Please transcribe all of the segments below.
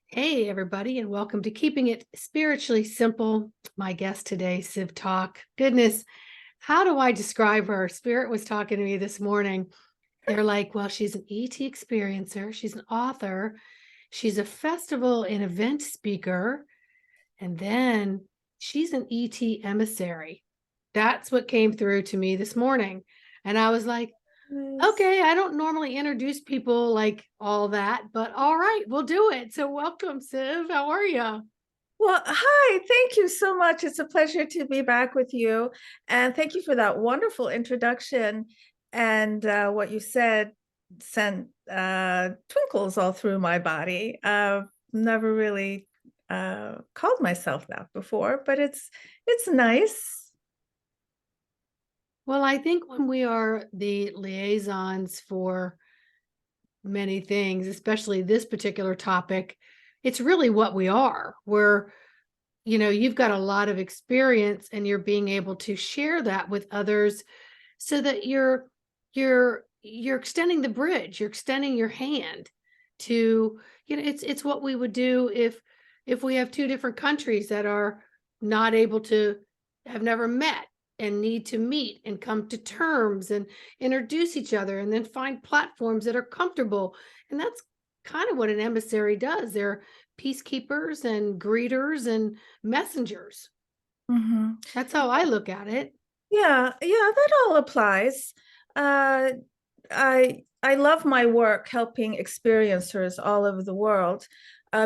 Hey, everybody, and welcome to Keeping It Spiritually Simple. My guest today, Sev Tok. Goodness, how do I describe her? Spirit was talking to me this morning. They're like, well, she's an ET experiencer, she's an author, she's a festival and event speaker, and then she's an ET emissary. That's what came through to me this morning. And I was like, Yes. okay, I don't normally introduce people like all that, but all right, we'll do it. So welcome, Siv. How are you? Well, hi, thank you so much. It's a pleasure to be back with you. And thank you for that wonderful introduction. And what you said sent twinkles all through my body. Never really called myself that before, but it's nice. Well, I think when we are the liaisons for many things, especially this particular topic, it's really what we are. You've got a lot of experience and you're being able to share that with others so that you're extending the bridge, you're extending your hand to, it's what we would do if we have two different countries that are not able to have never met and need to meet and come to terms and introduce each other and then find platforms that are comfortable. And that's kind of what an emissary does. They're peacekeepers and greeters and messengers. Mhm. That's how I look at it. Yeah, that all applies. Uh, I love my work helping experiencers all over the world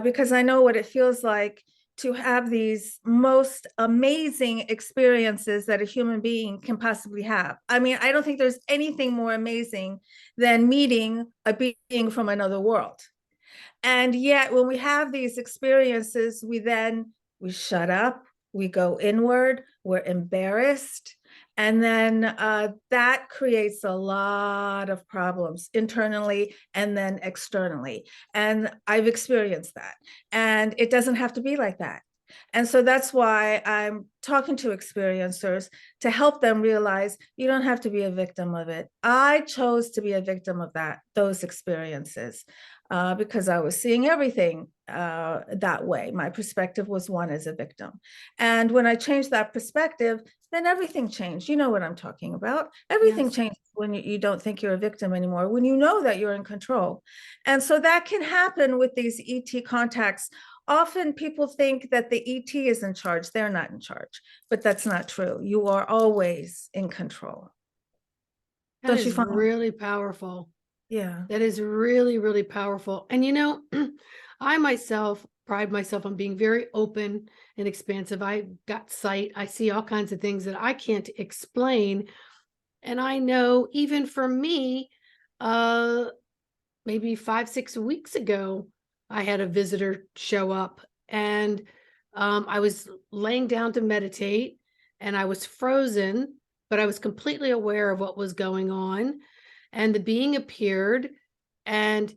because I know what it feels like to have these most amazing experiences that a human being can possibly have. I mean, I don't think there's anything more amazing than meeting a being from another world. And yet, when we have these experiences, we shut up, we go inward, we're embarrassed, and then that creates a lot of problems internally and then externally. And I've experienced that. And it doesn't have to be like that. And so that's why I'm talking to experiencers to help them realize you don't have to be a victim of it. I chose to be a victim of those experiences because I was seeing everything that way. My perspective was one as a victim. And when I changed that perspective, then everything changed. You know what I'm talking about. Everything Yes. changes when you don't think you're a victim anymore, when you know that you're in control. And so that can happen with these ET contacts. Often people think that the ET is in charge. They're not in charge, but that's not true. You are always in control. That Don't you is find? really powerful. Yeah. That is really, really powerful. And I myself pride myself on being very open and expansive. I got sight. I see all kinds of things that I can't explain. And I know even for me, uh, maybe 5, 6 weeks ago, I had a visitor show up and I was laying down to meditate and I was frozen, but I was completely aware of what was going on. And the being appeared and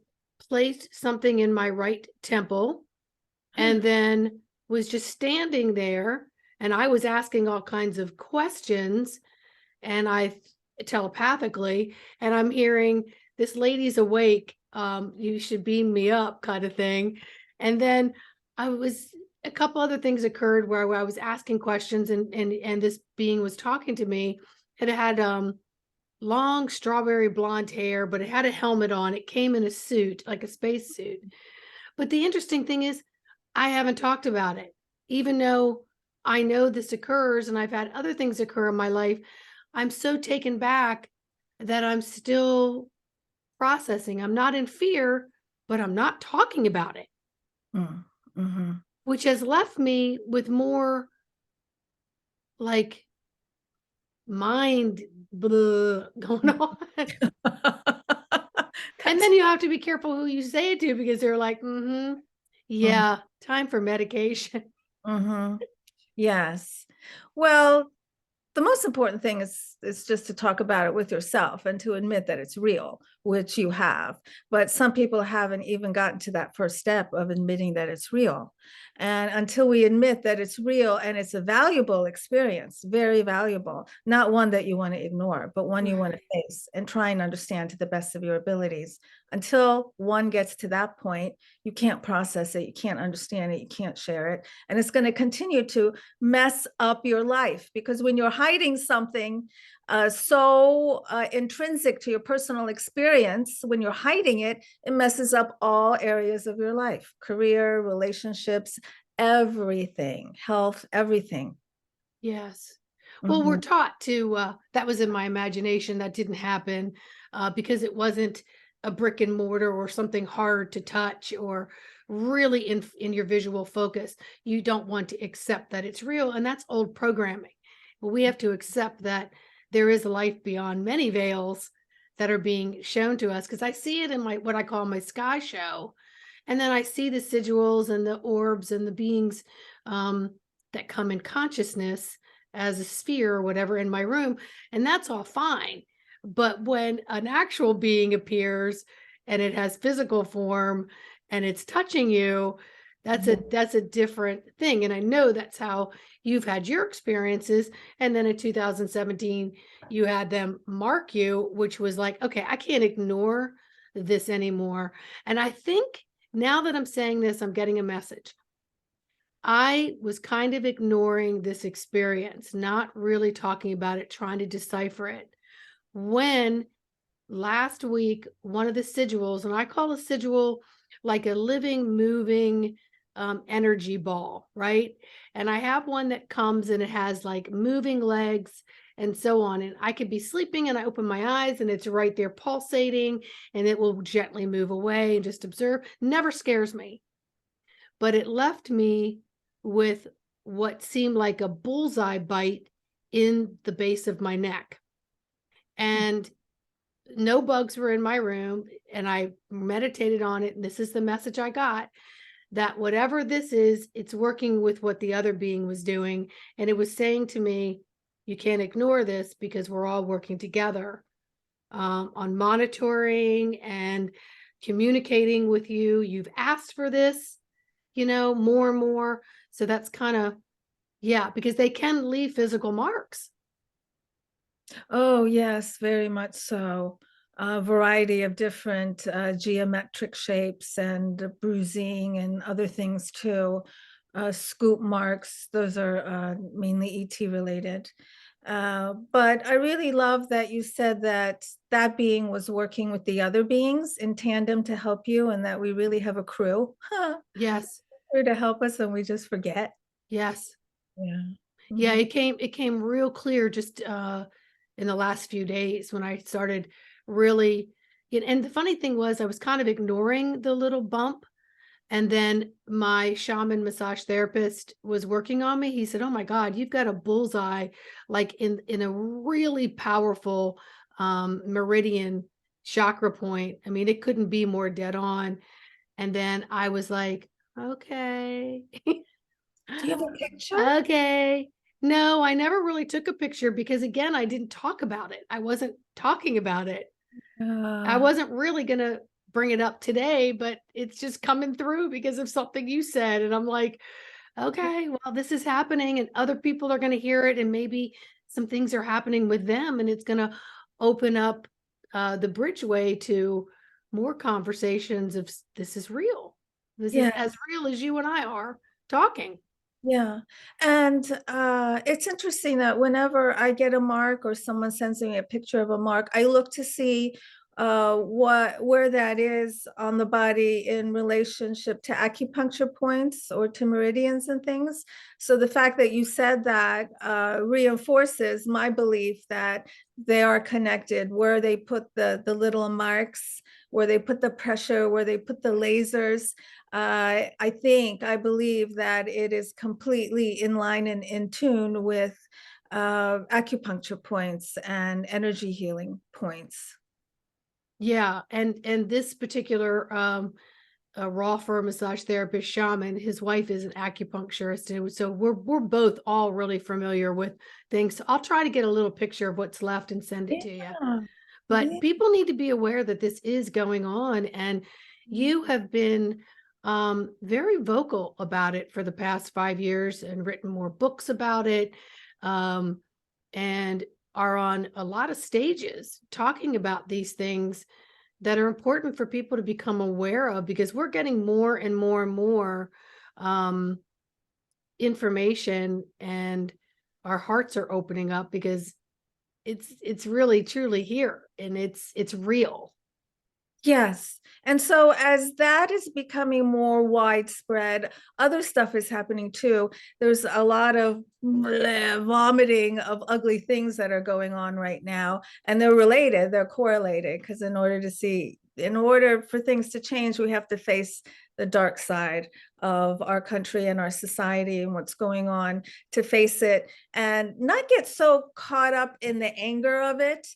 placed something in my right temple and then was just standing there. And I was asking all kinds of questions and telepathically, and I'm hearing this lady's awake. You should beam me up, kind of thing. And then a couple other things occurred where I was asking questions, and this being was talking to me. It had long strawberry blonde hair, but it had a helmet on. It came in a suit, like a space suit. But the interesting thing is, I haven't talked about it, even though I know this occurs and I've had other things occur in my life. I'm so taken back that I'm still processing. I'm not in fear, but I'm not talking about it, Mm-hmm. which has left me with more like mind blah going on. And That's then you have to be careful who you say it to because they're like, mm, yeah, time for medication. hmm yes. Well, the most important thing is just to talk about it with yourself and to admit that it's real which you have. But some people haven't even gotten to that first step of admitting that it's real. And until we admit that it's real and it's a valuable experience, very valuable, not one that you want to ignore, but one you want to face and try and understand to the best of your abilities. Until one gets to that point, you can't process it, you can't understand it, you can't share it. And it's going to continue to mess up your life, because when you're hiding something so intrinsic to your personal experience, when you're hiding it, it messes up all areas of your life, career, relationships, everything, health, everything. Yes. Well, we're taught to, that was in my imagination. That didn't happen because it wasn't a brick and mortar or something hard to touch or really in your visual focus. You don't want to accept that it's real. And that's old programming. But we have to accept that there is a life beyond many veils that are being shown to us. Because I see it in my what I call my sky show. And then I see the sigils and the orbs and the beings that come in consciousness as a sphere or whatever in my room. And that's all fine. But when an actual being appears and it has physical form and it's touching you, that's a different thing. And I know that's how you've had your experiences. And then in 2017, you had them mark you, which was like, okay, I can't ignore this anymore. And I think now that I'm saying this, I'm getting a message. I was kind of ignoring this experience, not really talking about it, trying to decipher it. When last week, one of the sigils, and I call a sigil like a living, moving energy ball, right? And I have one that comes and it has like moving legs and so on. And I could be sleeping and I open my eyes and it's right there pulsating and it will gently move away and just observe. Never scares me. But it left me with what seemed like a bullseye bite in the base of my neck. And no bugs were in my room. And I meditated on it. And this is the message I got, that whatever this is, it's working with what the other being was doing. And it was saying to me, you can't ignore this because we're all working together on monitoring and communicating with you. You've asked for this, more and more. So that's kind of, yeah, because they can leave physical marks. Oh, yes, very much so. A variety of different geometric shapes and bruising and other things too. Scoop marks, those are mainly ET related. But I really love that you said that that being was working with the other beings in tandem to help you, and that we really have a crew. Yes. Here to help us and we just forget. Yes. Yeah. Yeah, it came real clear just in the last few days when I started really, and the funny thing was I was kind of ignoring the little bump. And then my shaman massage therapist was working on me. He said, "Oh my God, you've got a bullseye like in a really powerful meridian chakra point. I mean, it couldn't be more dead on." And then I was like, okay. Do you have a picture? Okay. No, I never really took a picture because again, I didn't talk about it. I wasn't talking about it. I wasn't really going to bring it up today, but it's just coming through because of something you said. And I'm like, okay, well, this is happening and other people are going to hear it. And maybe some things are happening with them and it's going to open up the bridgeway to more conversations of this is real. This is Yeah. as real as you and I are talking. Yeah. And it's interesting that whenever I get a mark or someone sends me a picture of a mark, I look to see where that is on the body in relationship to acupuncture points or to meridians and things. So the fact that you said that reinforces my belief that they are connected, where they put the little marks, where they put the pressure, where they put the lasers. I believe that it is completely in line and in tune with acupuncture points and energy healing points. Yeah, and this particular raw fur massage therapist shaman, his wife is an acupuncturist, and so we're both all really familiar with things. So I'll try to get a little picture of what's left and send it to you. But people need to be aware that this is going on, and you have been very vocal about it for the past 5 years and written more books about it, and are on a lot of stages talking about these things that are important for people to become aware of, because we're getting more and more and more information, and our hearts are opening up because it's really truly here, and it's real. Yes. And so as that is becoming more widespread, other stuff is happening too. There's a lot of vomiting of ugly things that are going on right now, and they're related, they're correlated, because in order for things to change, we have to face the dark side of our country and our society and what's going on, to face it and not get so caught up in the anger of it.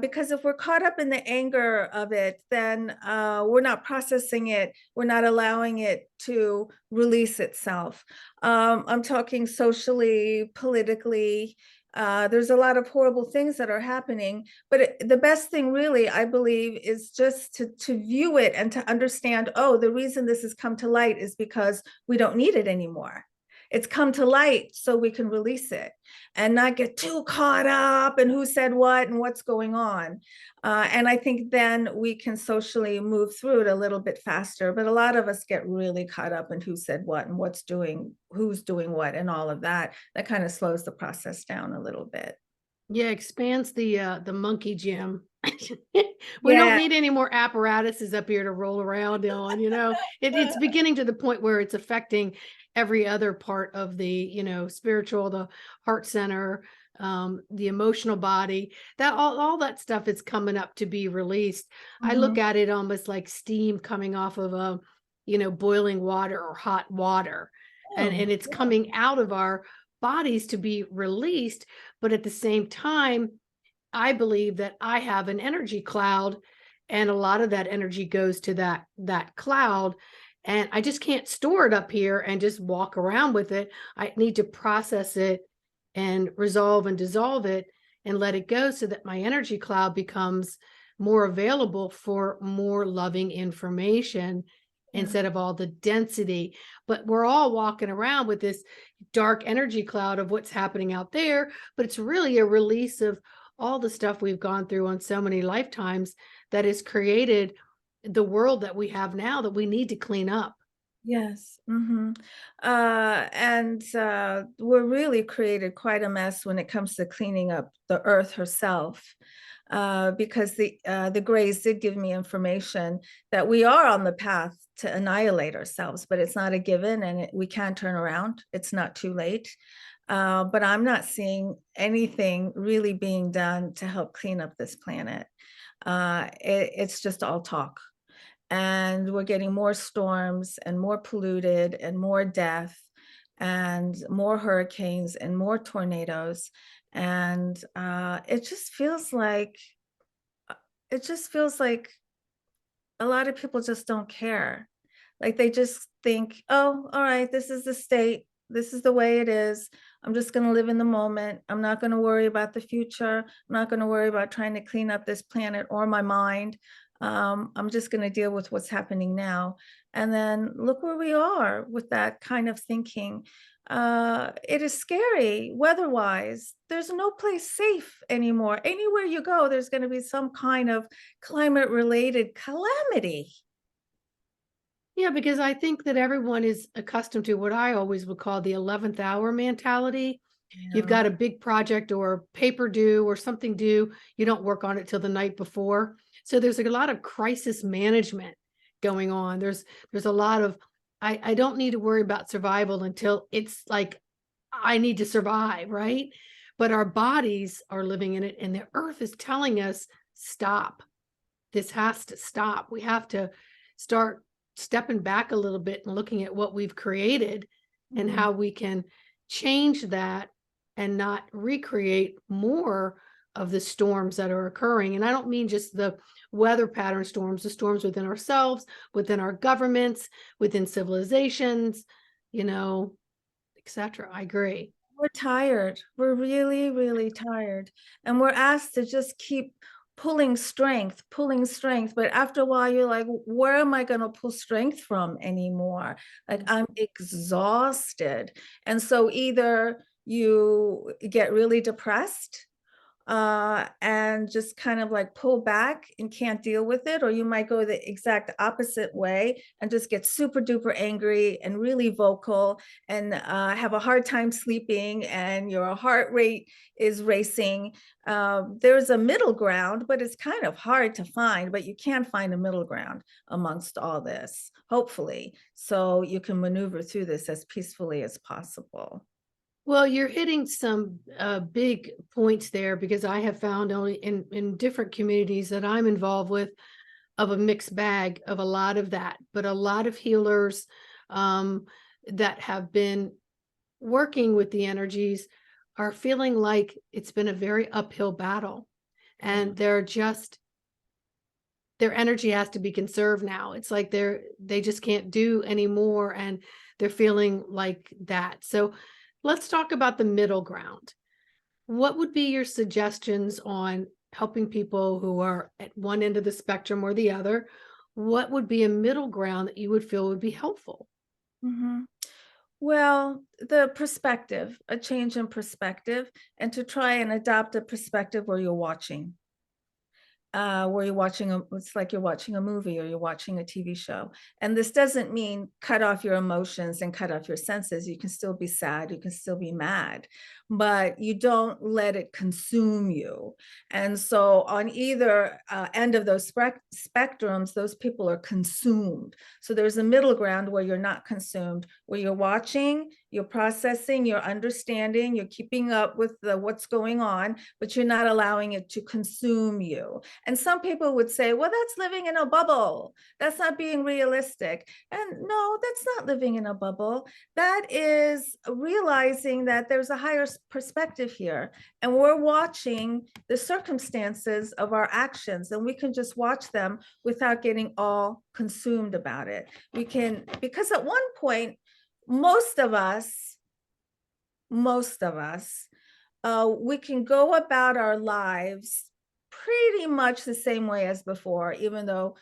Because if we're caught up in the anger of it, then we're not processing it. We're not allowing it to release itself. I'm talking socially, politically. There's a lot of horrible things that are happening, but the best thing really, I believe, is just to view it and to understand, oh, the reason this has come to light is because we don't need it anymore. It's come to light so we can release it and not get too caught up in who said what and what's going on. And I think then we can socially move through it a little bit faster. But a lot of us get really caught up in who said what and who's doing what and all of that. That kind of slows the process down a little bit. Yeah, expands the monkey gym. We don't Yeah. need any more apparatuses up here to roll around on, it's beginning to the point where it's affecting every other part of the, spiritual, the heart center, the emotional body, that all that stuff is coming up to be released. I look at it almost like steam coming off of boiling water or hot water, and it's coming out of our bodies to be released. But at the same time, I believe that I have an energy cloud, and a lot of that energy goes to that cloud, and I just can't store it up here and just walk around with it. I need to process it and resolve and dissolve it and let it go, so that my energy cloud becomes more available for more loving information instead of all the density. But we're all walking around with this dark energy cloud of what's happening out there, but it's really a release of all the stuff we've gone through on so many lifetimes that has created the world that we have now, that we need to clean up. Yes. And we're really created quite a mess when it comes to cleaning up the earth herself. Because the Greys did give me information that we are on the path to annihilate ourselves, but it's not a given, and we can turn around. It's not too late. But I'm not seeing anything really being done to help clean up this planet. It's just all talk. And we're getting more storms and more polluted and more death and more hurricanes and more tornadoes. And it just feels like a lot of people just don't care. Like they just think, oh, all right, this is the state. This is the way it is. I'm just going to live in the moment. I'm not going to worry about the future. I'm not going to worry about trying to clean up this planet or my mind. I'm just going to deal with what's happening now. And then look where we are with that kind of thinking. It is scary weather-wise. There's no place safe anymore. Anywhere you go, there's going to be some kind of climate-related calamity. Yeah, because I think that everyone is accustomed to what I always would call the 11th hour mentality. You've got a big project or paper due or something due, you don't work on it till the night before. So there's a lot of crisis management going on. There's a lot of, I don't need to worry about survival until it's like I need to survive, right? But our bodies are living in it, and the earth is telling us, stop. This has to stop. We have to start stepping back a little bit and looking at what we've created and how we can change that and not recreate more of the storms that are occurring. And I don't mean just the weather pattern storms, the storms within ourselves, within our governments, within civilizations, etc. I agree. We're tired. We're really, really tired. And we're asked to just keep pulling strength, but after a while you're like, where am I going to pull strength from anymore? Like, I'm exhausted. And so either you get really depressed and just kind of like pull back and can't deal with it, or you might go the exact opposite way and just get super duper angry and really vocal and have a hard time sleeping and your heart rate is racing. There's a middle ground, but it's kind of hard to find, but you can find a middle ground amongst all this, hopefully, so you can maneuver through this as peacefully as possible. Well, you're hitting some big points there, because I have found only in different communities that I'm involved with of a mixed bag of a lot of that, but a lot of healers that have been working with the energies are feeling like it's been a very uphill battle, and they're just, their energy has to be conserved now. It's like they just can't do anymore, and they're feeling like that. So let's talk about the middle ground. What would be your suggestions on helping people who are at one end of the spectrum or the other? What would be a middle ground that you would feel would be helpful? Mhm. Well, the perspective, a change in perspective, and to try and adopt a perspective where you're watching it's like you're watching a movie or you're watching a TV show. And this doesn't mean cut off your emotions and cut off your senses. You can still be sad, you can still be mad, but you don't let it consume you. And so on either end of those spectrums, those people are consumed. So there's a middle ground where you're not consumed, where you're watching, you're processing, you're understanding, you're keeping up with what's going on, but you're not allowing it to consume you. And some people would say, well, that's living in a bubble. That's not being realistic. And no, that's not living in a bubble. That is realizing that there's a higher perspective here. And we're watching the circumstances of our actions, and we can just watch them without getting all consumed about it. We can, because at one point, most of us, we can go about our lives pretty much the same way as before, even though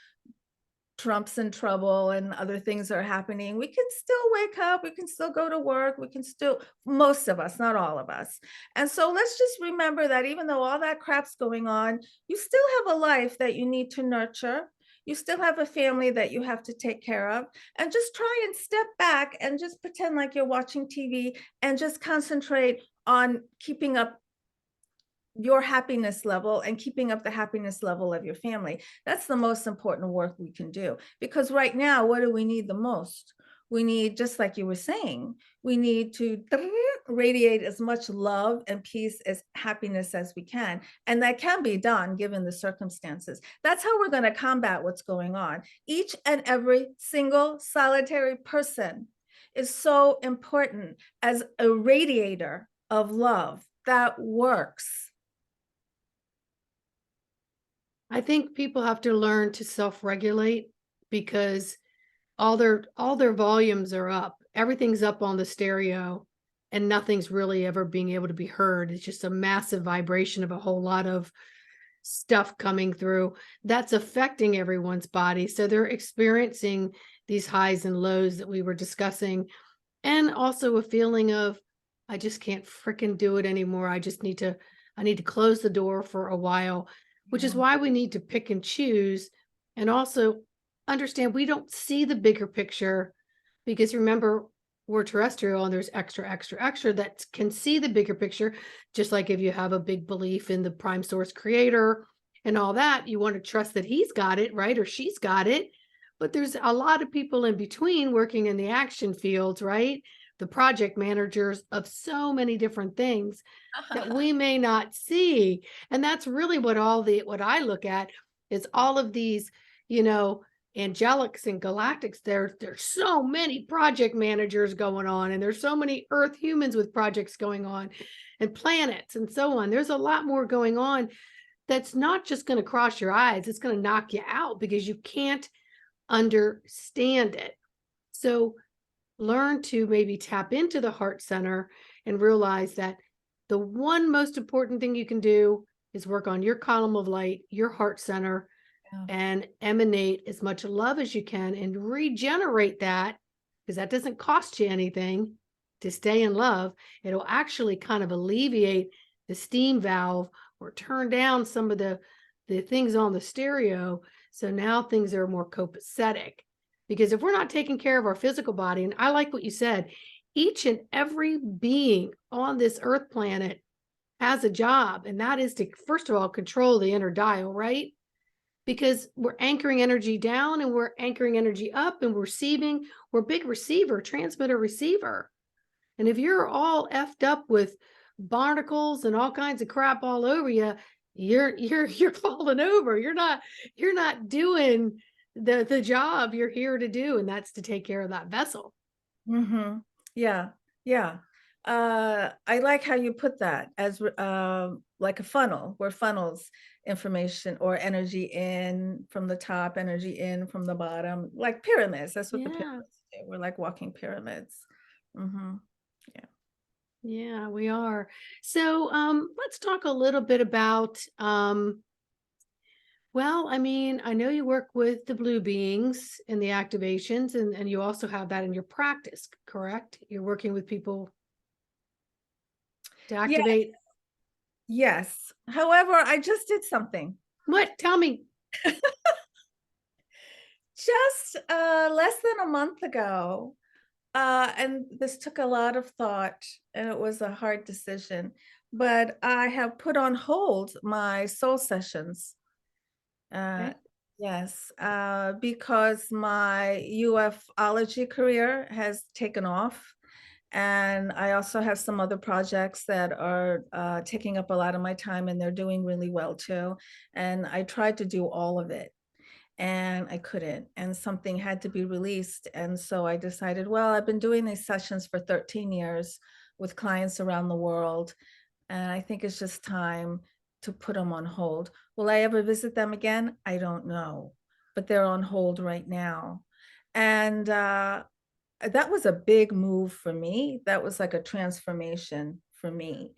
Trump's in trouble and other things are happening. We can still wake up, we can still go to work, we can still, most of us, not all of us. And so let's just remember that even though all that crap's going on, you still have a life that you need to nurture. You still have a family that you have to take care of, and just try and step back and just pretend like you're watching TV and just concentrate on keeping up your happiness level and keeping up the happiness level of your family. That's the most important work we can do, because right now, what do we need the most? We need, just like you were saying, we need to radiate as much love and peace as happiness as we can. And that can be done given the circumstances. That's how we're going to combat what's going on. Each and every single solitary person is so important as a radiator of love that works. I think people have to learn to self-regulate, because all their volumes are up. Everything's up on the stereo, and nothing's really ever being able to be heard. It's just a massive vibration of a whole lot of stuff coming through that's affecting everyone's body. So they're experiencing these highs and lows that we were discussing, and also a feeling of, I just can't freaking do it anymore. I need to close the door for a while, which is why we need to pick and choose, and also understand we don't see the bigger picture, because remember, we're terrestrial and there's extra that can see the bigger picture. Just like if you have a big belief in the prime source creator and all that, you want to trust that he's got it, right? Or she's got it. But there's a lot of people in between working in the action fields, right? The project managers of so many different things that we may not see. And that's really what what I look at is all of these, you know, angelics and galactics. There's so many project managers going on, and there's so many earth humans with projects going on, and planets and so on. There's a lot more going on that's not just going to cross your eyes. It's going to knock you out because you can't understand it. So learn to maybe tap into the heart center and realize that the one most important thing you can do is work on your column of light, your heart center, Yeah. and emanate as much love as you can and regenerate that, because that doesn't cost you anything to stay in love. It'll actually kind of alleviate the steam valve or turn down some of the things on the stereo. So now things are more copacetic. Because if we're not taking care of our physical body, and I like what you said, each and every being on this earth planet has a job, and that is to, first of all, control the inner dial, right? Because we're anchoring energy down and we're anchoring energy up and we're receiving. We're big receiver, transmitter, receiver. And if you're all effed up with barnacles and all kinds of crap all over you, you're falling over. You're not doing the job you're here to do, and that's to take care of that vessel. Mm-hmm. Yeah, yeah. I like how you put that as like a funnel, where funnels information or energy in from the top, energy in from the bottom, like pyramids. That's what the Yeah. pyramids do. We're like walking pyramids. Mm-hmm. Yeah. Yeah, we are. So let's talk a little bit about well, I mean, I know you work with the blue beings and the activations, and you also have that in your practice, correct? You're working with people to Yeah, activate. yes. However, I just did something. What? Tell me. Just less than a month ago. And this took a lot of thought, and it was a hard decision, but I have put on hold my soul sessions. Uh, Okay. yes, because my ufology career has taken off. And I also have some other projects that are taking up a lot of my time, and they're doing really well too. And I tried to do all of it, and I couldn't, and something had to be released. And so I decided, well, I've been doing these sessions for 13 years with clients around the world, and I think it's just time to put them on hold. Will I ever visit them again? I don't know, but they're on hold right now. And that was a big move for me. That was like a transformation for me.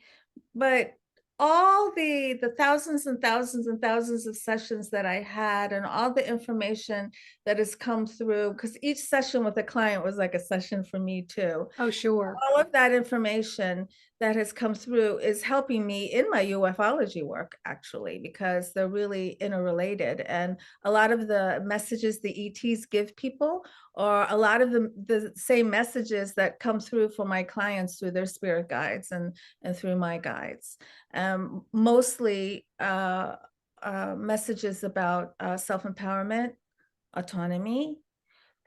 But all the thousands and thousands and thousands of sessions that I had, and all the information that has come through, because each session with a client was like a session for me too. Oh, sure. All of that information that has come through is helping me in my ufology work, actually, because they're really interrelated. And a lot of the messages the ETs give people are a lot of the same messages that come through for my clients through their spirit guides and through my guides. Mostly messages about self-empowerment, autonomy,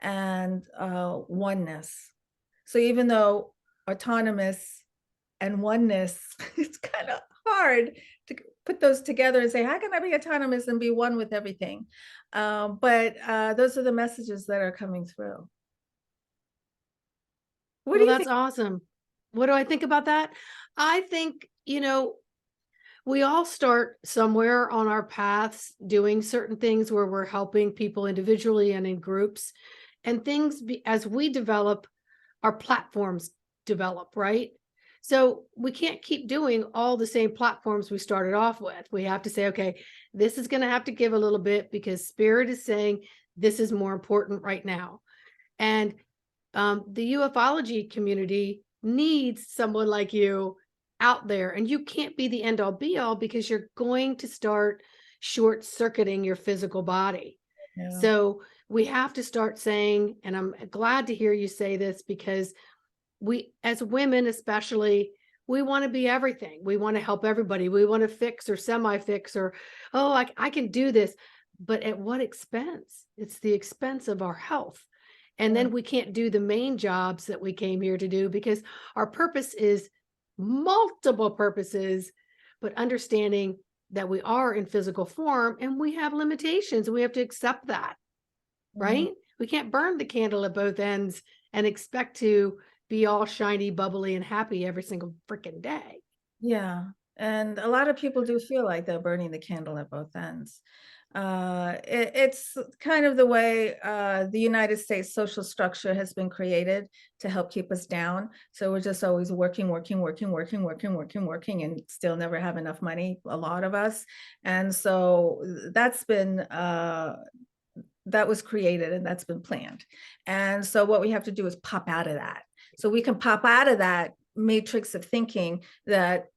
and oneness. So even though autonomous and oneness, it's kind of hard to put those together and say, how can I be autonomous and be one with everything? But those are the messages that are coming through. What do Well, you that's think? awesome. What do I think about that? I think, we all start somewhere on our paths doing certain things where we're helping people individually and in groups, and as we develop, our platforms develop, right? So we can't keep doing all the same platforms we started off with. We have to say, okay, this is going to have to give a little bit because spirit is saying this is more important right now. And the ufology community needs someone like you out there, and you can't be the end all be all because you're going to start short circuiting your physical body. Yeah. So we have to start saying, and I'm glad to hear you say this, because we, as women especially, we want to be everything. We want to help everybody. We want to fix or semi-fix, or, oh, I can do this. But at what expense? It's the expense of our health. And Yeah. then we can't do the main jobs that we came here to do, because our purpose is multiple purposes, but understanding that we are in physical form and we have limitations, and we have to accept that, Mhm. right? We can't burn the candle at both ends and expect to be all shiny, bubbly, and happy every single freaking day. Yeah. And a lot of people do feel like they're burning the candle at both ends. It's kind of the way the United States social structure has been created to help keep us down. So we're just always working, and still never have enough money, a lot of us. And so that's been that was created and that's been planned. And so what we have to do is pop out of that. So we can pop out of that matrix of thinking that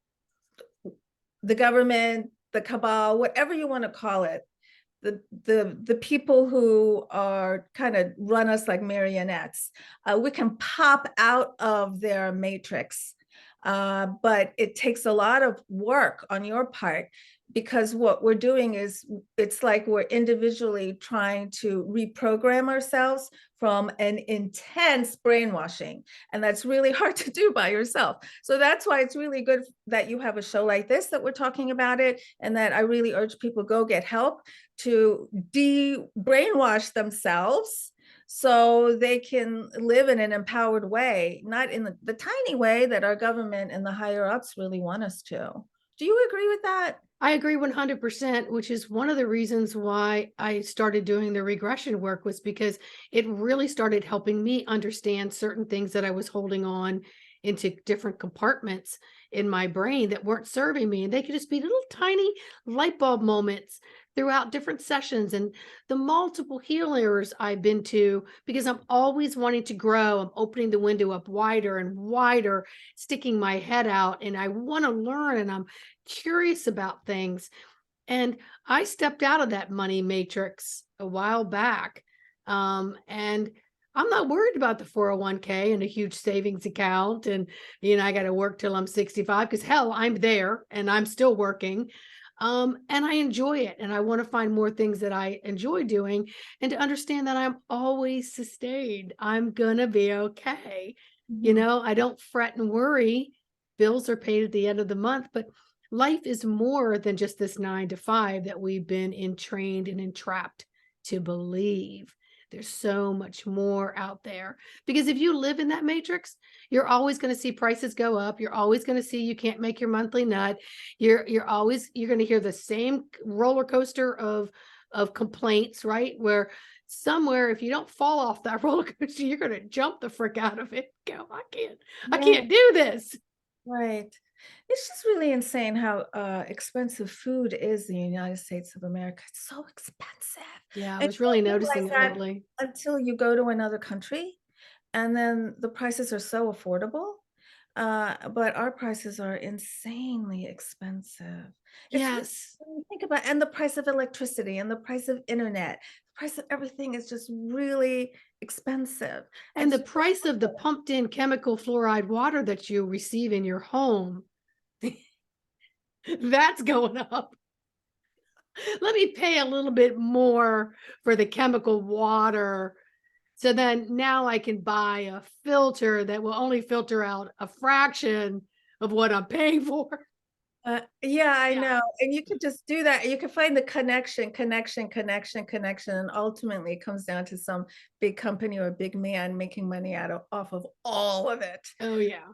the government, the cabal, whatever you want to call it, the people who are kind of run us like marionettes, we can pop out of their matrix. But it takes a lot of work on your part, because what we're doing is, it's like we're individually trying to reprogram ourselves from an intense brainwashing. And that's really hard to do by yourself. So that's why it's really good that you have a show like this, that we're talking about it, and that I really urge people, go get help to de-brainwash themselves so they can live in an empowered way, not in the tiny way that our government and the higher ups really want us to. Do you agree with that? I agree 100%, which is one of the reasons why I started doing the regression work, was because it really started helping me understand certain things that I was holding on into different compartments in my brain that weren't serving me. And they could just be little tiny light bulb moments throughout different sessions, and the multiple healers I've been to, because I'm always wanting to grow. I'm opening the window up wider and wider, sticking my head out, and I want to learn, and I'm curious about things. And I stepped out of that money matrix a while back. And I'm not worried about the 401k and a huge savings account. And, I got to work till I'm 65, because hell, I'm there and I'm still working. And I enjoy it. And I want to find more things that I enjoy doing, and to understand that I'm always sustained. I'm going to be okay. I don't fret and worry. Bills are paid at the end of the month, but life is more than just this 9 to 5 that we've been entrained and entrapped to believe. There's so much more out there, because if you live in that matrix, you're always going to see prices go up. You're always going to see you can't make your monthly nut. You're going to hear the same roller coaster of complaints, right? Where somewhere, if you don't fall off that roller coaster, you're going to jump the frick out of it. Go, I can't do this. Right. It's just really insane how expensive food is in the United States of America. It's so expensive. Yeah, I And was you really don't noticing realize it that lately. until you go to another country, and then the prices are so affordable. But our prices are insanely expensive. It's really, Yes. when you think about, and the price of electricity and the price of internet, the price of everything is just really expensive. And And the so price of the pumped in chemical fluoride water that you receive in your home, that's going up. Let me pay a little bit more for the chemical water. So then now I can buy a filter that will only filter out a fraction of what I'm paying for. Yeah, I Yeah. know. And you could just do that. You can find the connection, and ultimately it comes down to some big company or big man making money off of all of it. Oh, yeah.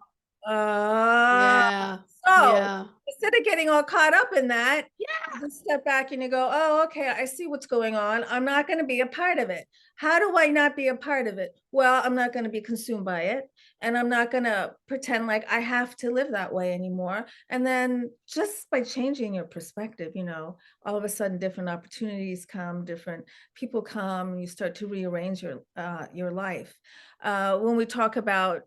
Uh, Yeah. so Yeah. instead of getting all caught up in that, Yeah. you just step back and you go, oh, okay, I see what's going on. I'm not going to be a part of it. How do I not be a part of it? Well, I'm not going to be consumed by it. And I'm not going to pretend like I have to live that way anymore. And then just by changing your perspective, all of a sudden different opportunities come, different people come, and you start to rearrange your life. When we talk about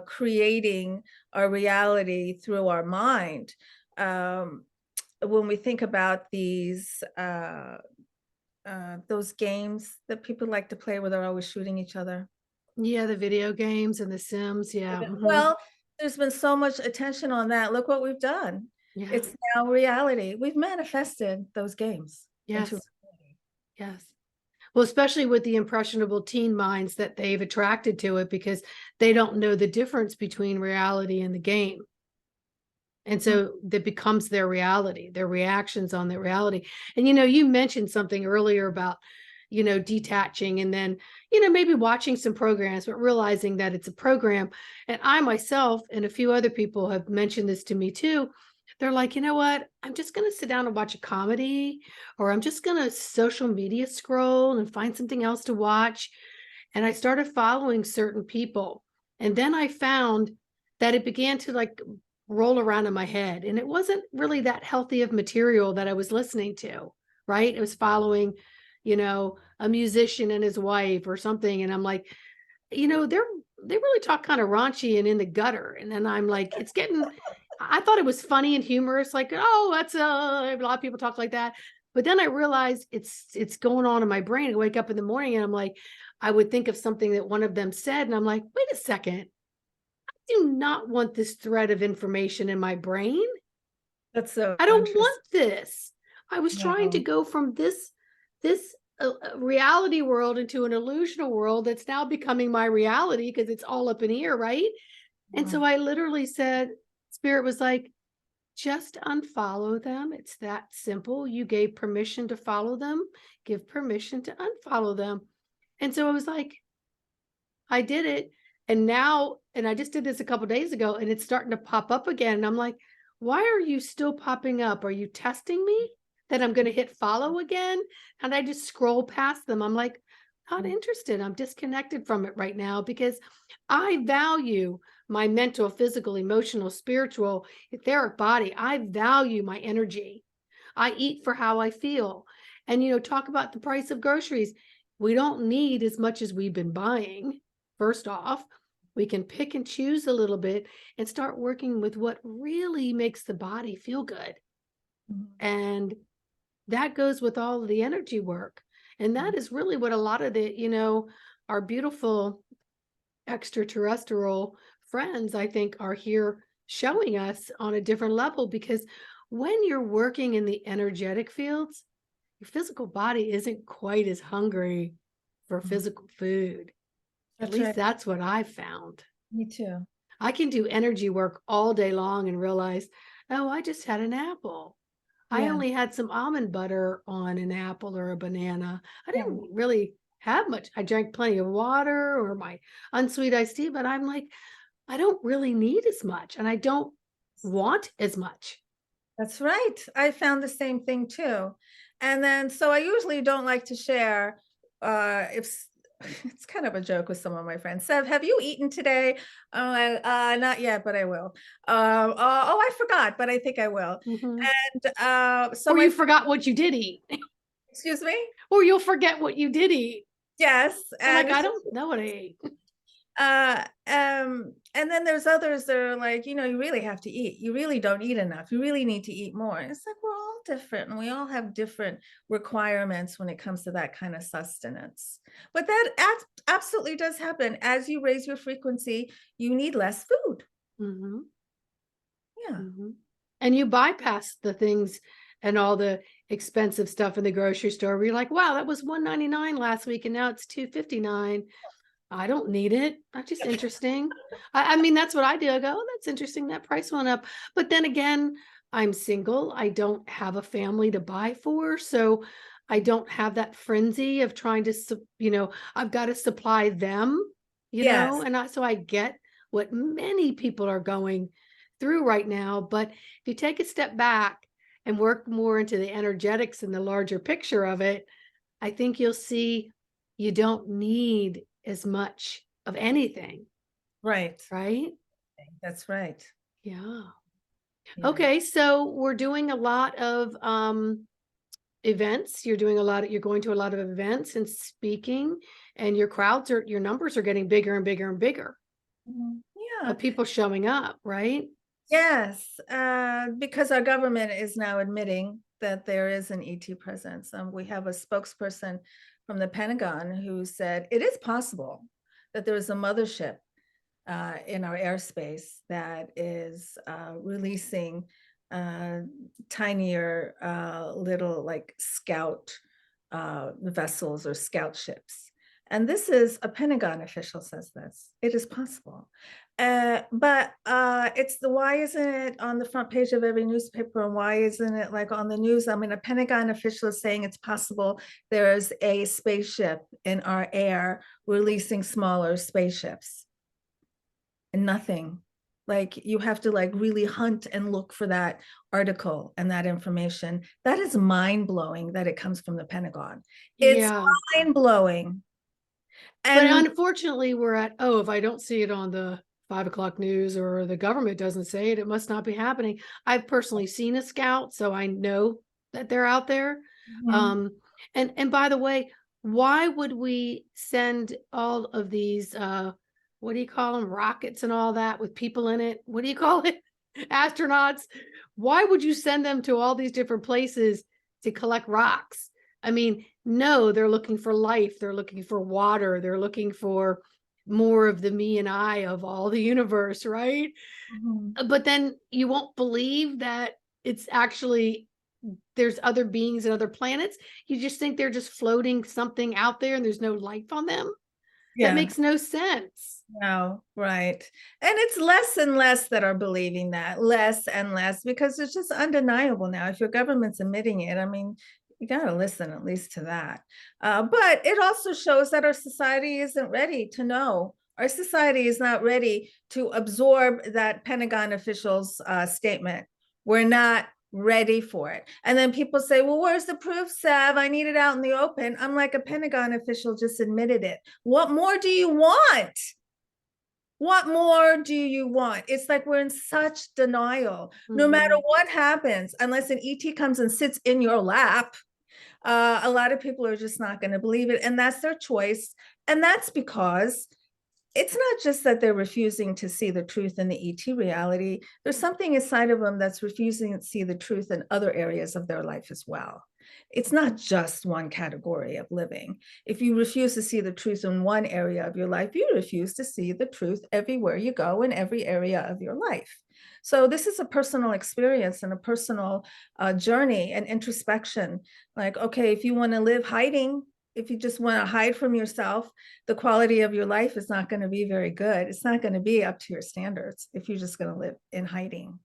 creating our reality through our mind, when we think about those games that people like to play where they're always shooting each other. Yeah. The video games and the Sims. Yeah. Well, there's been so much attention on that. Look what we've done. Yeah. It's now reality. We've manifested those games into Yes. reality. Yes. Well, especially with the impressionable teen minds that they've attracted to it, because they don't know the difference between reality and the game. And Mm. so that becomes their reality, their reactions on their reality. And, you mentioned something earlier about, detaching, and then, maybe watching some programs, but realizing that it's a program. And I myself and a few other people have mentioned this to me too. They're like, you know what? I'm just going to sit down and watch a comedy, or I'm just going to social media scroll and find something else to watch. And I started following certain people. And then I found that it began to like roll around in my head. And it wasn't really that healthy of material that I was listening to, right? It was following, a musician and his wife or something. And I'm like, they really talk kind of raunchy and in the gutter. And then I'm like, I thought it was funny and humorous, like, oh, that's a lot of people talk like that. But then I realized it's going on in my brain. I wake up in the morning and I'm like, I would think of something that one of them said, and I'm like, wait a second, I do not want this thread of information in my brain. That's so I don't interesting. want this. I was trying to No. go from this reality world into an illusional world that's now becoming my reality because it's all up in here, right? And so I literally said, Spirit was like, just unfollow them. It's that simple. You gave permission to follow them, give permission to unfollow them. And so I was like, I did it. And now, and I just did this a couple days ago, and it's starting to pop up again. And I'm like, why are you still popping up? Are you testing me that I'm going to hit follow again? And I just scroll past them. I'm like, not interested. I'm disconnected from it right now because I value my mental, physical, emotional, spiritual, etheric body. I value my energy. I eat for how I feel. And, talk about the price of groceries. We don't need as much as we've been buying. First off, we can pick and choose a little bit and start working with what really makes the body feel good. And that goes with all of the energy work. And that is really what a lot of our beautiful extraterrestrial friends, I think, are here showing us on a different level. Because when you're working in the energetic fields, your physical body isn't quite as hungry for physical food. At That's least right. that's what I've found. Me too. I can do energy work all day long and realize, oh, I just had an apple. I Yeah. only had some almond butter on an apple or a banana. I Yeah. didn't really have much. I drank plenty of water or my unsweet iced tea, but I'm like, I don't really need as much and I don't want as much. That's right. I found the same thing too. And then, so I usually don't like to share, if it's kind of a joke with some of my friends. Sev, have you eaten today? I'm like, not yet, but I will. Oh, I forgot, but I think I will. Mhm. And so Or my, you forgot what you did eat, excuse me? or you'll forget what you did eat. Yes. You're And like, I it's just, don't know what I ate. and then there's others that are like, you really have to eat. You really don't eat enough. You really need to eat more. It's like we're all different and we all have different requirements when it comes to that kind of sustenance. But that absolutely does happen. As you raise your frequency, you need less food. Mhm. Yeah. Mhm. And you bypass the things and all the expensive stuff in the grocery store where you're like, wow, that was $1.99 last week and now it's $2.59. I don't need it. That's just interesting. I mean, that's what I do. I go, oh, that's interesting. That price went up. But then again, I'm single. I don't have a family to buy for. So I don't have that frenzy of trying to, I've got to supply them, Yes. so I get what many people are going through right now. But if you take a step back and work more into the energetics and the larger picture of it, I think you'll see you don't need as much of anything, Right. right? That's right. Yeah. Yeah. Okay, so we're doing a lot of events. You're going to a lot of events and speaking, and your numbers are getting bigger and bigger and bigger Yeah. of people showing up, right? Yes, because our government is now admitting that there is an ET presence. We have a spokesperson from the Pentagon who said it is possible that there is a mothership in our airspace that is releasing tinier little like scout vessels or scout ships. And this is a Pentagon official says this. It is possible. But it's why isn't it on the front page of every newspaper and why isn't it like on the news? I mean, a Pentagon official is saying it's possible there's a spaceship in our air releasing smaller spaceships and nothing Like you have to like really hunt and look for that article and that information. That is mind blowing that it comes from the Pentagon. It's Yeah. mind blowing. But And unfortunately, we're at, oh, if I don't see it on the 5 o'clock news or the government doesn't say it, it must not be happening. I've personally seen a scout, so I know that they're out there. Mhm. And by the way, why would we send all of these what do you call them? Rockets and all that with people in it? What do you call it? Astronauts. Why would you send them to all these different places to collect rocks? I mean, no, they're looking for life. They're looking for water. They're looking for more of the me and I of all the universe, right? Mhm. But then you won't believe that it's actually there's other beings and other planets. You just think they're just floating something out there and there's no life on them. That Yeah. makes no sense. No, right. And it's less and less that are believing that, less and less, because it's just undeniable now. If your government's admitting it, I mean, you got to listen at least to that. But it also shows that our society isn't ready to know. Our society is not ready to absorb that Pentagon official's statement. We're not ready for it. And then people say, well, where's the proof, Sev? I need it out in the open. I'm like, a Pentagon official just admitted it. What more do you want? What more do you want? It's like we're in such denial. No matter Mhm. what happens, unless an ET comes and sits in your lap, a lot of people are just not going to believe it. And that's their choice. And that's because it's not just that they're refusing to see the truth in the ET reality. There's something inside of them that's refusing to see the truth in other areas of their life as well. It's not just one category of living. If you refuse to see the truth in one area of your life, you refuse to see the truth everywhere you go in every area of your life. So this is a personal experience and a personal journey and introspection. Like, okay, if you want to live hiding, if you just want to hide from yourself, the quality of your life is not going to be very good. It's not going to be up to your standards if you're just going to live in hiding.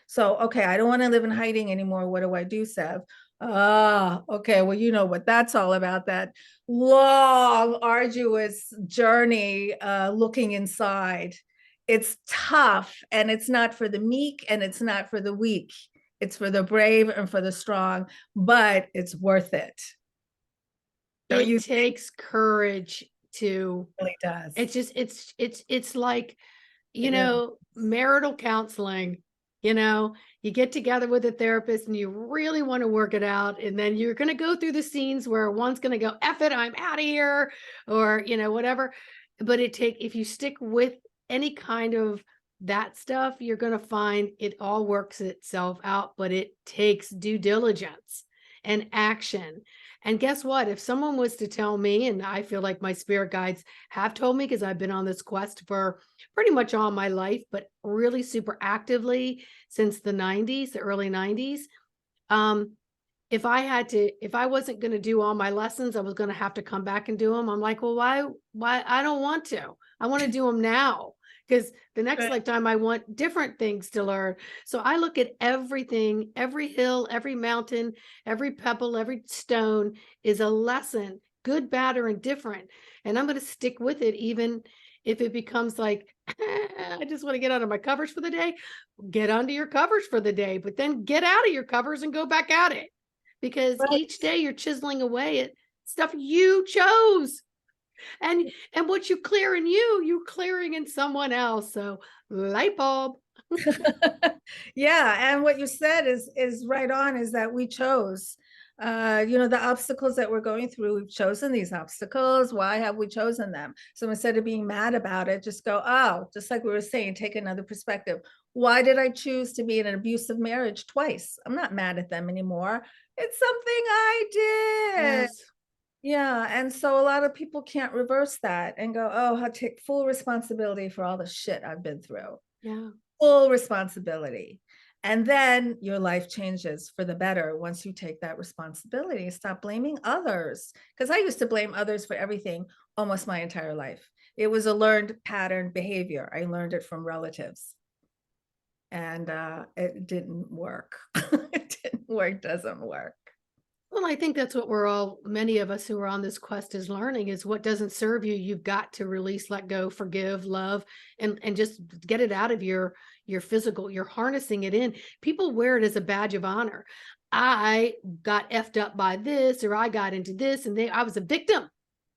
So, okay, I don't want to live in hiding anymore. What do I do, Sev? Ah, okay. Well, you know what that's all about, that long, arduous journey looking inside. It's tough and it's not for the meek and it's not for the weak. It's for the brave and for the strong, but it's worth it. Don't It you think? takes courage to It really does. it's just it's like, It really. marital counseling, you get together with a therapist and you really want to work it out. And then you're going to go through the scenes where one's going to go, F it, I'm out of here, or, whatever. But if you stick with any kind of that stuff, you're going to find it all works itself out, but it takes due diligence and action. And guess what? If someone was to tell me, and I feel like my spirit guides have told me because I've been on this quest for pretty much all my life, but really super actively since the 90s, the early 90s. Um, if I wasn't going to do all my lessons, I was going to have to come back and do them. I'm like, well, why? I don't want to. I want to do them now because the next Right. lifetime I want different things to learn. So I look at everything, every hill, every mountain, every pebble, every stone is a lesson, good, bad, or indifferent. And I'm going to stick with it, even if it becomes like, I just want to get out of my covers for the day. Get under your covers for the day, but then get out of your covers and go back at it, because each day you're chiseling away at stuff you chose. And what you clear in you, you're clearing in someone else. So light bulb. Yeah, and what you said is right on, is that we chose the obstacles that we're going through. We've chosen these obstacles. Why have we chosen them? So instead of being mad about it, just go, oh, just like we were saying, take another perspective. Why did I choose to be in an abusive marriage twice? I'm not mad at them anymore. It's something I did. Yes. Yeah, and so a lot of people can't reverse that and go, oh, I'll take full responsibility for all the shit I've been through. Yeah. Full responsibility. And then your life changes for the better once you take that responsibility. Stop blaming others. Because I used to blame others for everything almost my entire life. It was a learned pattern behavior. I learned it from relatives. And it didn't work. It didn't work, doesn't work. Well, I think that's what many of us who are on this quest is learning is what doesn't serve you, you've got to release, let go, forgive, love, and just get it out of your physical. You're harnessing it in. People wear it as a badge of honor. I got effed up by this, or I got into this, and I was a victim.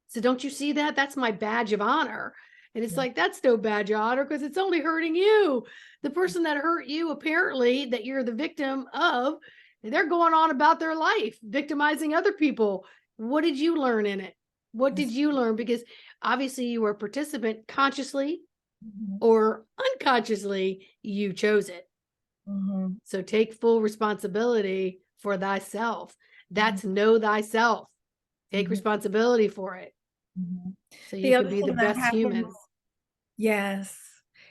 So don't you see that? That's my badge of honor. And it's Yeah. like, that's no badge of honor because it's only hurting you. The person that hurt you, apparently, that you're the victim of, they're going on about their life, victimizing other people. What did you learn in it? What did Yes. you learn? Because obviously you were a participant consciously Mhm. or unconsciously, you chose it. Mhm. So take full responsibility for thyself. Mhm. That's know thyself. Take Mhm. responsibility for it Mhm. so you The can other be the thing that best happens, human. yes.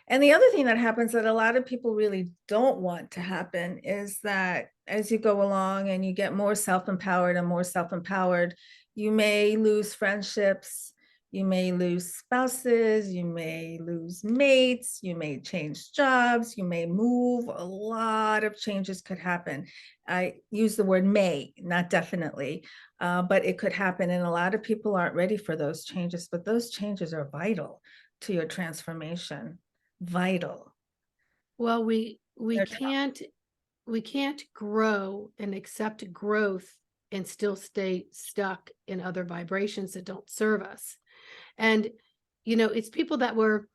And the other thing that happens that a lot of people really don't want to happen is that as you go along and you get more self-empowered and more self-empowered, you may lose friendships, you may lose spouses, you may lose mates, you may change jobs, you may move. A lot of changes could happen. I use the word may, not definitely, but it could happen. And a lot of people aren't ready for those changes, but those changes are vital to your transformation. Vital. Well, we They're tough. can't grow and accept growth and still stay stuck in other vibrations that don't serve us. And it's people that were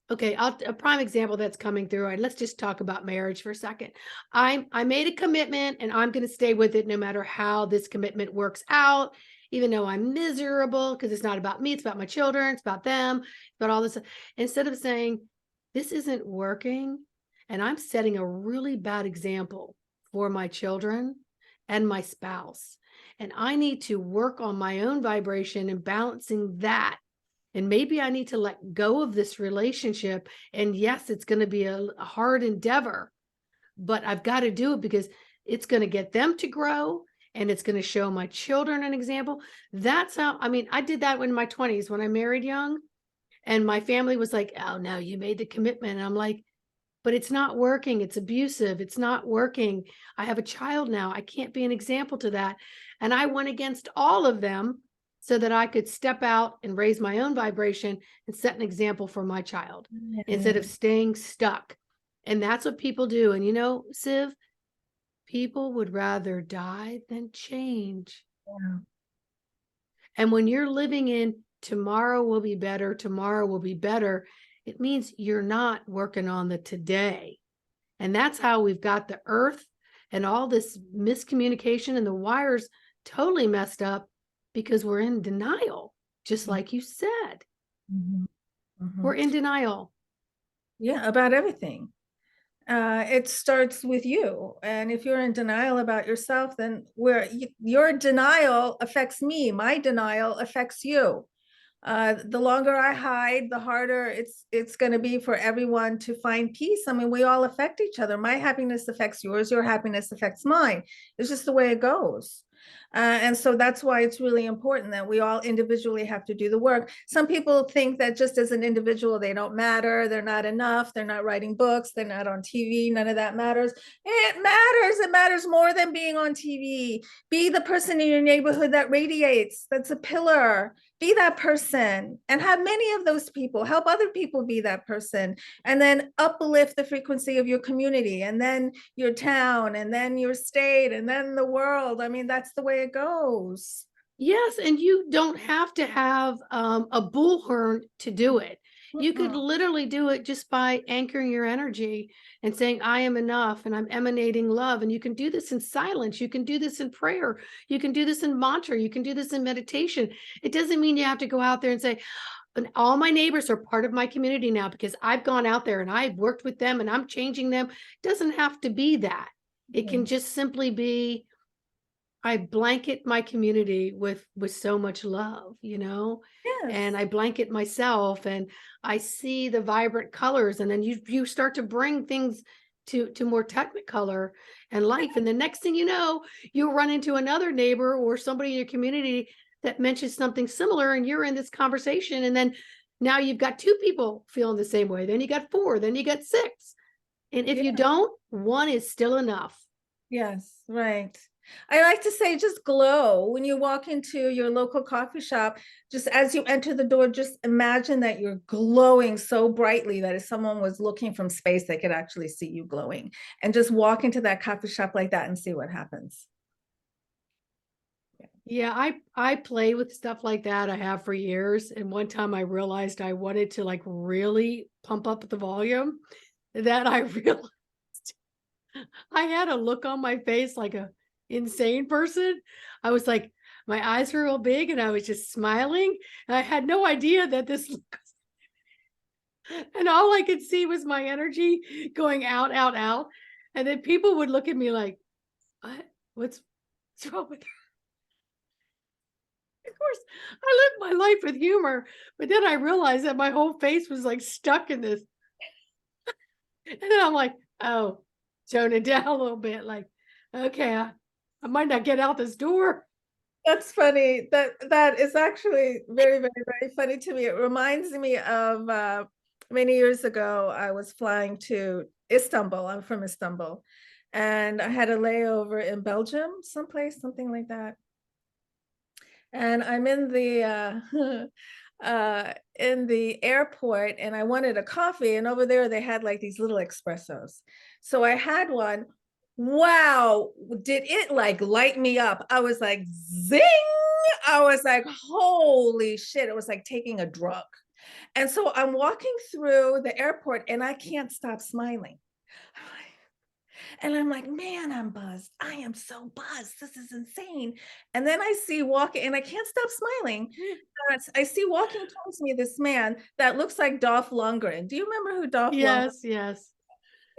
okay. A prime example that's coming through. Right, let's just talk about marriage for a second. I made a commitment and I'm going to stay with it no matter how this commitment works out. Even though I'm miserable because it's not about me, it's about my children, it's about them, it's about all this. Instead of saying this isn't working, and I'm setting a really bad example for my children and my spouse, and I need to work on my own vibration and balancing that, and maybe I need to let go of this relationship. And yes, it's going to be a hard endeavor, but I've got to do it because it's going to get them to grow and it's going to show my children an example. That's how, I mean, I did that in my 20s when I married young, and my family was like, oh no, you made the commitment. And I'm like, but it's not working. It's abusive. It's not working. I have a child now. I can't be an example to that. And I went against all of them so that I could step out and raise my own vibration and set an example for my child instead of Yeah. staying stuck. And that's what people do. And Siv, people would rather die than change. Yeah. And when you're living in tomorrow will be better, it means you're not working on the today. And that's how we've got the earth and all this miscommunication and the wires totally messed up because we're in denial, just like you said. Mhm. We're Mhm. in denial. Yeah, about everything. It starts with you. And if you're in denial about yourself, then your denial affects me. My denial affects you. The longer I hide, the harder it's going to be for everyone to find peace. I mean, we all affect each other. My happiness affects yours. Your happiness affects mine. It's just the way it goes. And so that's why it's really important that we all individually have to do the work. Some people think that just as an individual, they don't matter. They're not enough. They're not writing books. They're not on TV. None of that matters. It matters. It matters more than being on TV. Be the person in your neighborhood that radiates. That's a pillar. Be that person and have many of those people. Help other people be that person, and then uplift the frequency of your community, and then your town, and then your state, and then the world. I mean, that's the way it goes. Yes, and you don't have to have a bullhorn to do it. You could Mm-mm. literally do it just by anchoring your energy and saying, I am enough and I'm emanating love. And you can do this in silence. You can do this in prayer. You can do this in mantra. You can do this in meditation. It doesn't mean you have to go out there and say, and all my neighbors are part of my community now because I've gone out there and I've worked with them and I'm changing them. It doesn't have to be that. It Yeah. can just simply be I blanket my community with so much love, and Yes. I blanket myself and I see the vibrant colors, and then you start to bring things to more technicolor and life. And the next thing you know, you run into another neighbor or somebody in your community that mentions something similar, and you're in this conversation. And then now you've got two people feeling the same way. Then you got four, then you got six. And if you Yeah. don't, one is still enough. Yes. Right. I like to say just glow when you walk into your local coffee shop. Just as you enter the door, just imagine that you're glowing so brightly that if someone was looking from space, they could actually see you glowing. And just walk into that coffee shop like that and see what happens. Yeah, I play with stuff like that. I have for years. And one time I realized I wanted to like really pump up the volume. That I realized I had a look on my face like a insane person. I was like, my eyes were real big and I was just smiling. And I had no idea that this look, and all I could see was my energy going out, out, out. And then people would look at me like, what? What's wrong with her? Of course, I lived my life with humor, but then I realized that my whole face was like stuck in this. And then I'm like, oh, tone it down a little bit. Like, okay, I might not get out this door. That's funny. That is actually very, very, very funny to me. It reminds me of many years ago, I was flying to Istanbul. I'm from Istanbul. And I had a layover in Belgium, someplace, something like that. And I'm in the airport and I wanted a coffee, and over there they had like these little espressos. So I had one. Wow, did it like light me up? I was like, zing! I was like, holy shit. It was like taking a drug. And so I'm walking through the airport and I can't stop smiling. And I'm like, man, I'm buzzed. I am so buzzed. This is insane. And then I see walking, and I can't stop smiling. I see walking towards me this man that looks like Dolph Lundgren. Do you remember who Dolph Lundgren? Yes, yes.